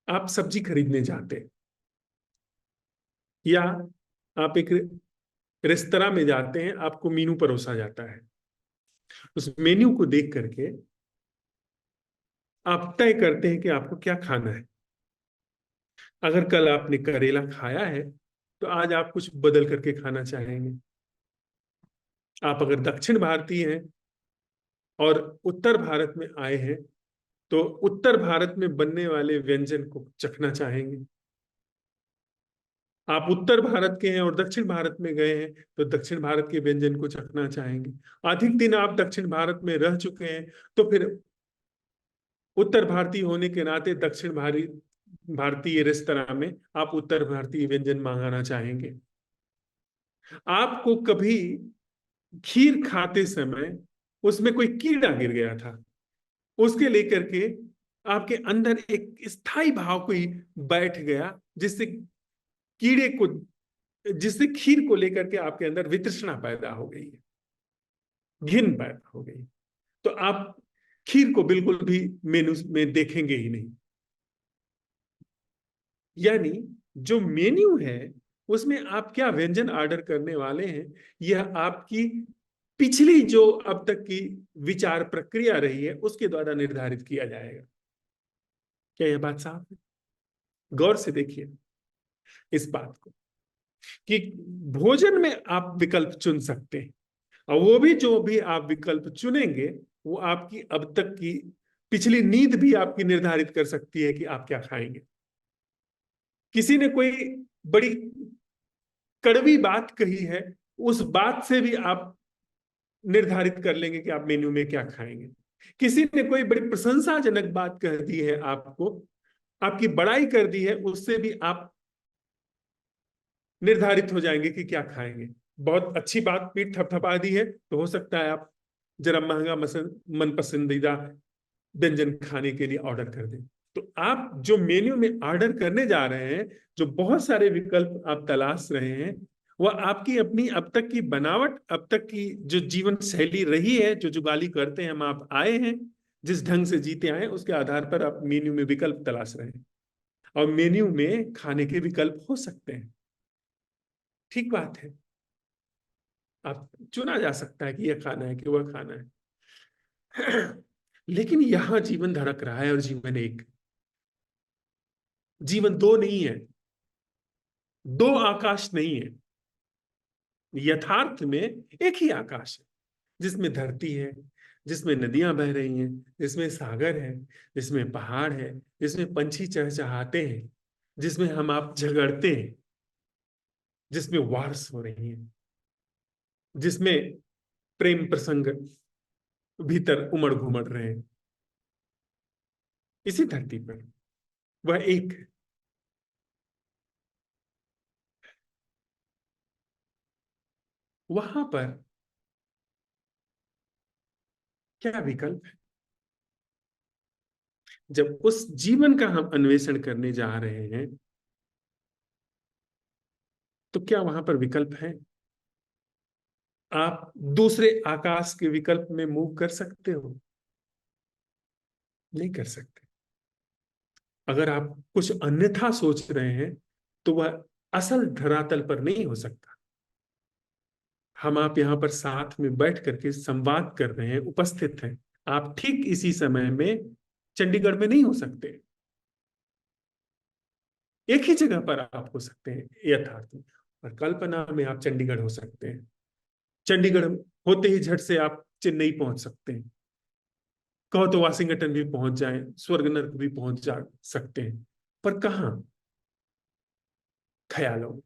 आप सब्जी खरीदने जाते हैं या आप एक रेस्तरा में जाते हैं, आपको मेनू परोसा जाता है। उस मेन्यू को देख करके आप तय करते हैं कि आपको क्या खाना है। अगर कल आपने करेला खाया है तो आज आप कुछ बदल करके खाना चाहेंगे। आप अगर दक्षिण भारतीय हैं और उत्तर भारत में आए हैं तो उत्तर भारत में बनने वाले व्यंजन को चखना चाहेंगे। आप उत्तर भारत के हैं और दक्षिण भारत में गए हैं तो दक्षिण भारत के व्यंजन को चखना चाहेंगे। अधिक दिन आप दक्षिण भारत में रह चुके हैं तो फिर उत्तर भारतीय होने के नाते दक्षिण भारतीय रेस्तरां में आप उत्तर भारतीय व्यंजन मंगाना चाहेंगे। आपको कभी खीर खाते समय उसमें कोई कीड़ा गिर गया था, उसके लेकर के आपके अंदर एक स्थायी भाव कोई बैठ गया, कीड़े को जिससे खीर को लेकर के आपके अंदर वितृष्णा पैदा हो गई है, घिन पैदा हो गई। तो आप खीर को बिल्कुल भी मेनू में देखेंगे ही नहीं। यानी जो मेन्यू है उसमें आप क्या व्यंजन ऑर्डर करने वाले हैं, यह आपकी पिछली जो अब तक की विचार प्रक्रिया रही है उसके द्वारा निर्धारित किया जाएगा। क्या यह बात साफ है? गौर से देखिए इस बात को कि भोजन में आप विकल्प चुन सकते हैं, और वो भी जो भी आप विकल्प चुनेंगे वो आपकी अब तक की पिछली नींद भी आपकी निर्धारित कर सकती है कि आप क्या खाएंगे। किसी ने कोई बड़ी कड़वी बात कही है, उस बात से भी आप निर्धारित कर लेंगे कि आप मेन्यू में क्या खाएंगे। किसी ने कोई बड़ी प्रशंसाजनक बात कह दी है, आपको आपकी बड़ाई कर दी है, उससे भी आप निर्धारित हो जाएंगे कि क्या खाएंगे। बहुत अच्छी बात पीठ थपथपा दी है तो हो सकता है आप जरा महंगा मन पसंदीदा व्यंजन खाने के लिए ऑर्डर कर दें। तो आप जो मेन्यू में ऑर्डर करने जा रहे हैं, जो बहुत सारे विकल्प आप तलाश रहे हैं, वह आपकी अपनी अब तक की बनावट, अब तक की जो जीवन शैली रही है, जो जुगाली करते हैं हम, आप आए हैं जिस ढंग से जीते आए उसके आधार पर आप मेन्यू में विकल्प तलाश रहे हैं, और मेन्यू में खाने के विकल्प हो सकते हैं। ठीक बात है, आप चुना जा सकता है कि यह खाना है कि वह खाना है। लेकिन यहां जीवन धड़क रहा है, और जीवन एक, जीवन दो नहीं है, दो आकाश नहीं है। यथार्थ में एक ही आकाश है जिसमें धरती है, जिसमें नदियां बह रही हैं, जिसमें सागर है, जिसमें पहाड़ है, जिसमें पंछी चहचहाते हैं, जिसमें हम आप झगड़ते हैं, जिसमें वार्स हो रही है, जिसमें प्रेम प्रसंग भीतर उमड़ घुमड़ रहे हैं। इसी धरती पर वह एक, वहां पर क्या विकल्प है? जब उस जीवन का हम अन्वेषण करने जा रहे हैं तो क्या वहां पर विकल्प है? आप दूसरे आकाश के विकल्प में मूव कर सकते हो? नहीं कर सकते। अगर आप कुछ अन्यथा सोच रहे हैं तो वह असल धरातल पर नहीं हो सकता। हम आप यहां पर साथ में बैठ करके संवाद कर रहे हैं, उपस्थित हैं। आप ठीक इसी समय में चंडीगढ़ में नहीं हो सकते। एक ही जगह पर आप हो सकते हैं यथार्थ में, और कल्पना में आप चंडीगढ़ हो सकते हैं। चंडीगढ़ होते ही झट से आप चेन्नई पहुंच सकते हैं, कहो तो वाशिंगटन भी पहुंच जाएं, स्वर्ग नर्क भी पहुंच जा सकते हैं। पर कहां? ख्यालों में।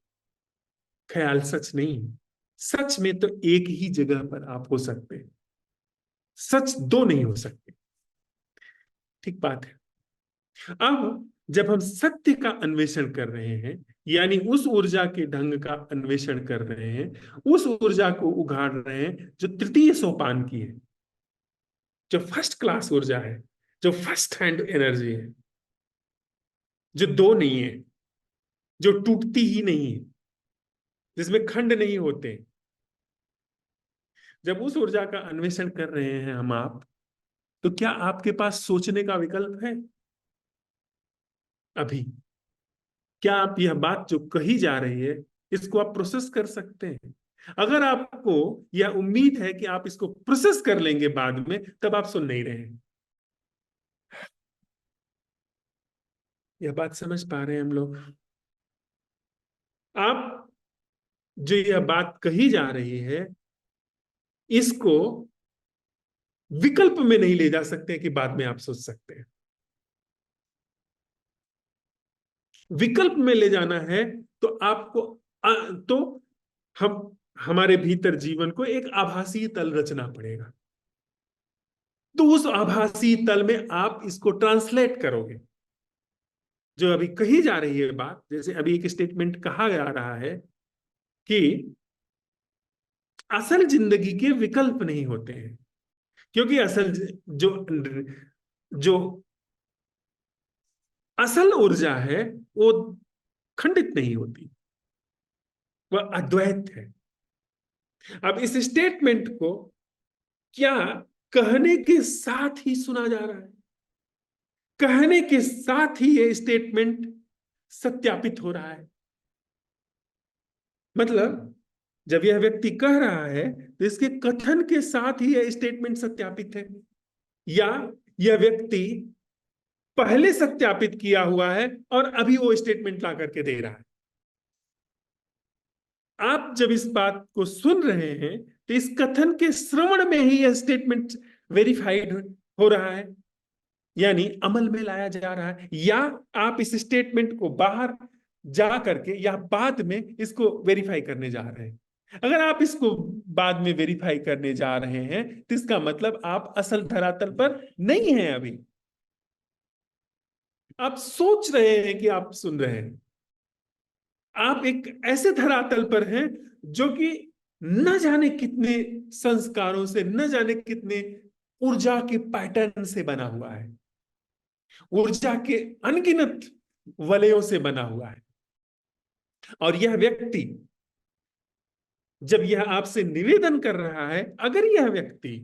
ख्याल सच नहीं है। सच में तो एक ही जगह पर आप हो सकते हैं, सच दो नहीं हो सकते। ठीक बात है। अब जब हम सत्य का अन्वेषण कर रहे हैं, यानी उस ऊर्जा के ढंग का अन्वेषण कर रहे हैं, उस ऊर्जा को उगाड़ रहे हैं जो तृतीय सोपान की है, जो फर्स्ट क्लास ऊर्जा है, जो फर्स्ट हैंड एनर्जी है, जो दो नहीं है, जो टूटती ही नहीं है, जिसमें खंड नहीं होते। जब उस ऊर्जा का अन्वेषण कर रहे हैं हम आप, तो क्या आपके पास सोचने का विकल्प है? अभी क्या आप यह बात जो कही जा रही है इसको आप प्रोसेस कर सकते हैं? अगर आपको यह उम्मीद है कि आप इसको प्रोसेस कर लेंगे बाद में, तब आप सुन नहीं रहे हैं। यह बात समझ पा रहे हैं हम लोग? आप जो यह बात कही जा रही है इसको विकल्प में नहीं ले जा सकते कि बाद में आप सोच सकते हैं। विकल्प में ले जाना है तो आपको तो हम हमारे भीतर जीवन को एक आभासी तल रचना पड़ेगा। तो उस आभासी तल में आप इसको ट्रांसलेट करोगे। जो अभी कही जा रही है बात, जैसे अभी एक स्टेटमेंट कहा जा रहा है कि असल जिंदगी के विकल्प नहीं होते हैं, क्योंकि जो जो असल ऊर्जा है वो खंडित नहीं होती, वह अद्वैत है। अब इस स्टेटमेंट को क्या कहने के साथ ही सुना जा रहा है? कहने के साथ ही ये स्टेटमेंट सत्यापित हो रहा है। मतलब जब यह व्यक्ति कह रहा है तो इसके कथन के साथ ही यह स्टेटमेंट सत्यापित है, या यह व्यक्ति पहले सत्यापित किया हुआ है और अभी वो स्टेटमेंट ला करके दे रहा है। आप जब इस बात को सुन रहे हैं तो इस कथन के श्रवण में ही यह स्टेटमेंट वेरीफाइड हो रहा है, यानी अमल में लाया जा रहा है, या आप इस स्टेटमेंट को बाहर जा करके या बाद में इसको वेरीफाई करने जा रहे हैं। अगर आप इसको बाद में वेरीफाई करने जा रहे हैं तो इसका मतलब आप असल धरातल पर नहीं हैं। अभी आप सोच रहे हैं कि आप सुन रहे हैं। आप एक ऐसे धरातल पर हैं जो कि न जाने कितने संस्कारों से, न जाने कितने ऊर्जा के पैटर्न से बना हुआ है, ऊर्जा के अनगिनत वलयों से बना हुआ है। और यह व्यक्ति जब यह आपसे निवेदन कर रहा है, अगर यह व्यक्ति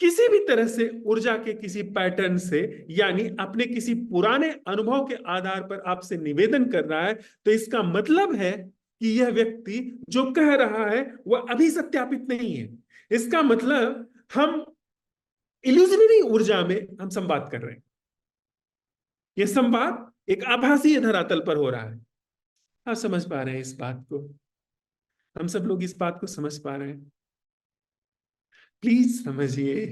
किसी भी तरह से ऊर्जा के किसी पैटर्न से, यानी अपने किसी पुराने अनुभव के आधार पर आपसे निवेदन कर रहा है, तो इसका मतलब है कि यह व्यक्ति जो कह रहा है वह अभी सत्यापित नहीं है। इसका मतलब हम इल्यूजनरी ऊर्जा में हम संवाद कर रहे हैं। यह संवाद एक आभासी धरातल पर हो रहा है। आप समझ पा रहे हैं इस बात को? हम सब लोग इस बात को समझ पा रहे हैं? प्लीज समझिए।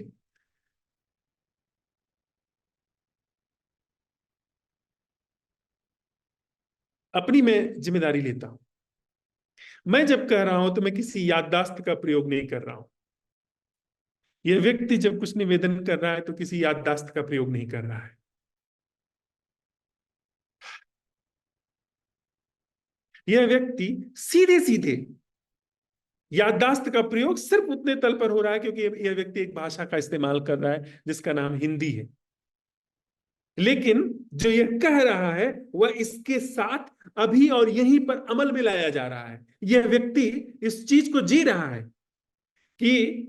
अपनी मैं जिम्मेदारी लेता हूं। मैं जब कह रहा हूं तो मैं किसी याददाश्त का प्रयोग नहीं कर रहा हूं। यह व्यक्ति जब कुछ निवेदन कर रहा है तो किसी याददाश्त का प्रयोग नहीं कर रहा है। यह व्यक्ति सीधे सीधे याददाश्त का प्रयोग सिर्फ उतने तल पर हो रहा है क्योंकि यह व्यक्ति एक भाषा का इस्तेमाल कर रहा है जिसका नाम हिंदी है। लेकिन जो यह कह रहा है वह इसके साथ अभी और यहीं पर अमल में लाया जा रहा है। यह व्यक्ति इस चीज को जी रहा है कि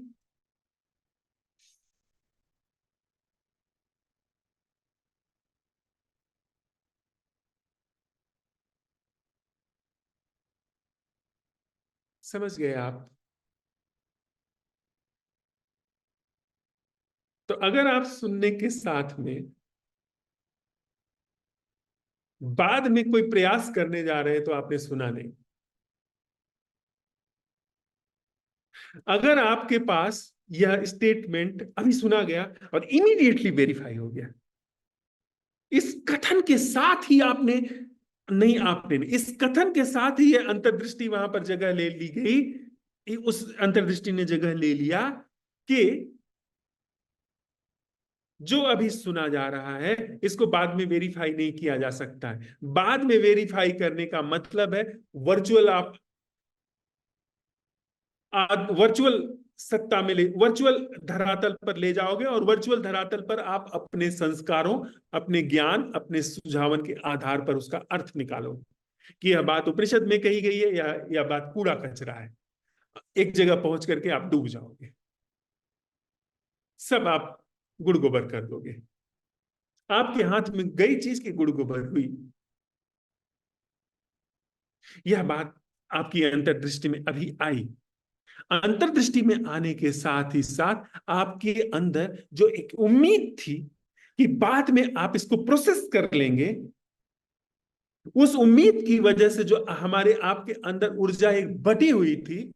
समझ गए आप? तो अगर आप सुनने के साथ में बाद में कोई प्रयास करने जा रहे हैं तो आपने सुना नहीं। अगर आपके पास यह स्टेटमेंट अभी सुना गया और इमीडिएटली वेरीफाई हो गया, इस कथन के साथ ही आपने नहीं, आपने नहीं, इस कथन के साथ ही यह अंतर्दृष्टि वहां पर जगह ले ली गई, उस अंतर्दृष्टि ने जगह ले लिया कि जो अभी सुना जा रहा है इसको बाद में वेरीफाई नहीं किया जा सकता है। बाद में वेरीफाई करने का मतलब है वर्चुअल, आप वर्चुअल सत्ता में ले, वर्चुअल धरातल पर ले जाओगे और वर्चुअल धरातल पर आप अपने संस्कारों, अपने ज्ञान, अपने सुझावन के आधार पर उसका अर्थ निकालोगे कि यह बात उपनिषद में कही गई है या यह बात कूड़ा कचरा है। एक जगह पहुंच करके आप डूब जाओगे, सब आप गुड़ गोबर कर दोगे। आपके हाथ में गई चीज की गुड़ गोबर हुई। यह बात आपकी अंतर्दृष्टि में अभी आई। अंतर्दृष्टि में आने के साथ ही साथ आपके अंदर जो एक उम्मीद थी कि बाद में आप इसको प्रोसेस कर लेंगे, उस उम्मीद की वजह से जो हमारे आपके अंदर ऊर्जा एक बटी हुई थी,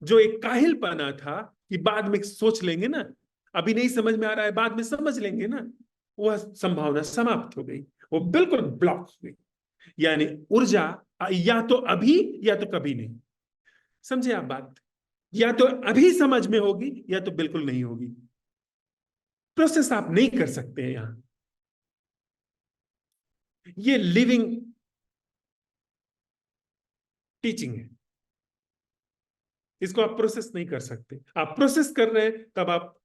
जो एक काहिलपना था कि बाद में सोच लेंगे ना, अभी नहीं समझ में आ रहा है बाद में समझ लेंगे ना, वह संभावना समाप्त हो गई, वो बिल्कुल ब्लॉक हो गई। यानी ऊर्जा या तो अभी या तो कभी नहीं। समझे आप बात? या तो अभी समझ में होगी या तो बिल्कुल नहीं होगी। प्रोसेस आप नहीं कर सकते हैं यहां। ये लिविंग टीचिंग है। इसको आप प्रोसेस नहीं कर सकते। आप प्रोसेस कर रहे हैं तब आप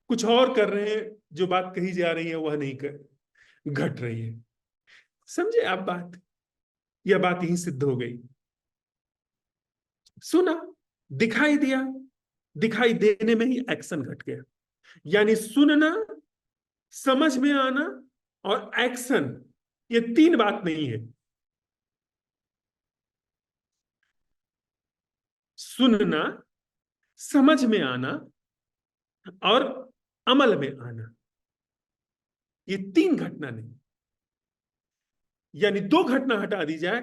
कुछ और कर रहे हैं, जो बात कही जा रही है वह नहीं कर घट रही है। समझे आप बात? यह बात यहीं सिद्ध हो गई। सुना, दिखाई दिया, दिखाई देने में ही एक्शन घट गया। यानी सुनना, समझ में आना और एक्शन, ये तीन बात नहीं है। सुनना, समझ में आना और अमल में आना, ये तीन घटना नहीं। यानी दो घटना हटा दी जाए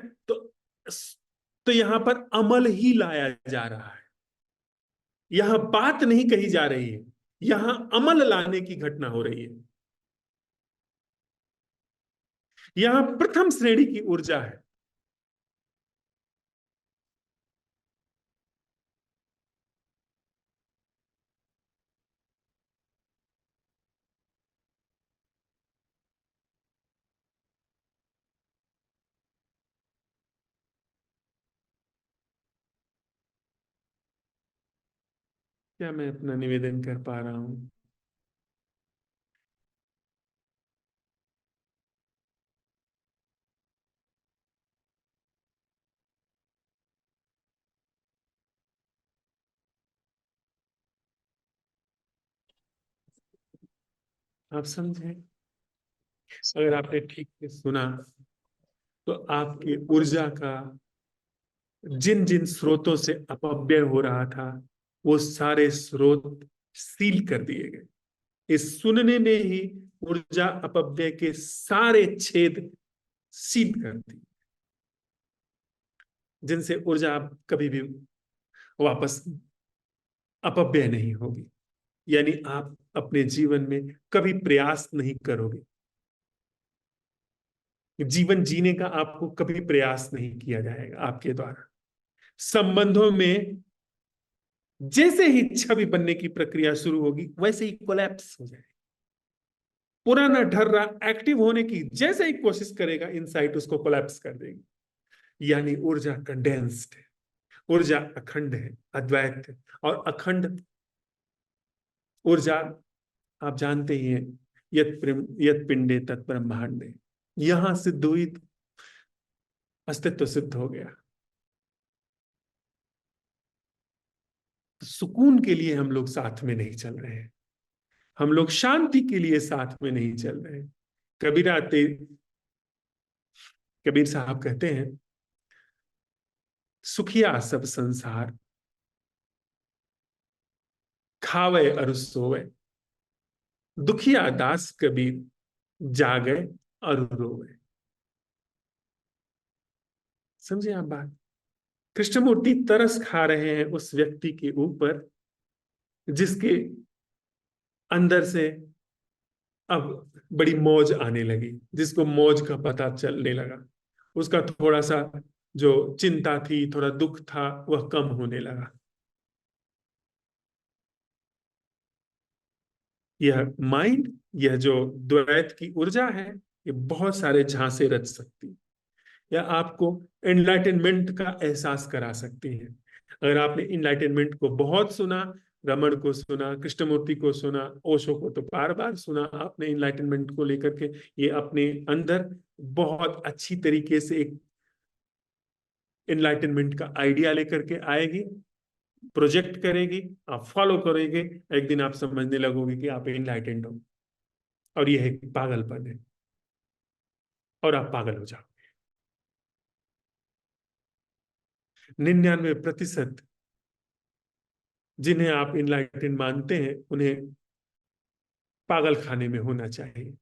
तो यहां पर अमल ही लाया जा रहा है। यहां बात नहीं कही जा रही है, यहां अमल लाने की घटना हो रही है। यहां प्रथम श्रेणी की ऊर्जा है। क्या मैं अपना निवेदन कर पा रहा हूं? आप समझे? अगर आपने ठीक से सुना तो आपकी ऊर्जा का जिन जिन स्रोतों से अपव्यय हो रहा था, वो सारे स्रोत सील कर दिए गए। इस सुनने ने ही ऊर्जा अपव्यय के सारे छेद सील कर दी, जिनसे ऊर्जा अब कभी भी वापस अपव्यय नहीं होगी। यानी आप अपने जीवन में कभी प्रयास नहीं करोगे। जीवन जीने का आपको कभी प्रयास नहीं किया जाएगा आपके द्वारा। संबंधों में जैसे ही छवि बनने की प्रक्रिया शुरू होगी, वैसे ही कोलैप्स हो जाएगी। पुराना ढर्रा एक्टिव होने की जैसे ही कोशिश करेगा, इनसाइट उसको कोलैप्स कर देगी। यानी ऊर्जा कंडेंस्ड है, ऊर्जा अखंड है, अद्वैत है। और अखंड ऊर्जा आप जानते ही हैं, यत पिंडे तत् ब्रह्मांडे। यहां सिद्ध हुई, अस्तित्व सिद्ध हो गया। तो सुकून के लिए हम लोग साथ में नहीं चल रहे हैं, हम लोग शांति के लिए साथ में नहीं चल रहे हैं। कबीरा कबीर साहब कहते हैं, सुखिया सब संसार, खावे अरु सोवे, दुखिया दास कबीर, जागे अरु रोवे। समझे आप बात? कृष्णमूर्ति तरस खा रहे हैं उस व्यक्ति के ऊपर जिसके अंदर से अब बड़ी मौज आने लगी, जिसको मौज का पता चलने लगा। उसका थोड़ा सा जो चिंता थी, थोड़ा दुख था, वह कम होने लगा। यह माइंड, यह जो द्वैत की ऊर्जा है, ये बहुत सारे झांसे रच सकती है, या आपको एनलाइटनमेंट का एहसास करा सकती है। अगर आपने इनलाइटनमेंट को बहुत सुना, रमन को सुना, कृष्णमूर्ति को सुना, ओशो को तो बार बार सुना आपने इनलाइटनमेंट को लेकर के, ये अपने अंदर बहुत अच्छी तरीके से एक इनलाइटनमेंट का आइडिया लेकर के आएगी, प्रोजेक्ट करेगी, आप फॉलो करेंगे, एक दिन आप समझने लगोगे कि आप इनलाइटेंड हो। और यह एक पागलपन है, और आप पागल हो जाओ। 99% जिन्हें आप इनलाइटेंड मानते हैं, उन्हें पागल खाने में होना चाहिए।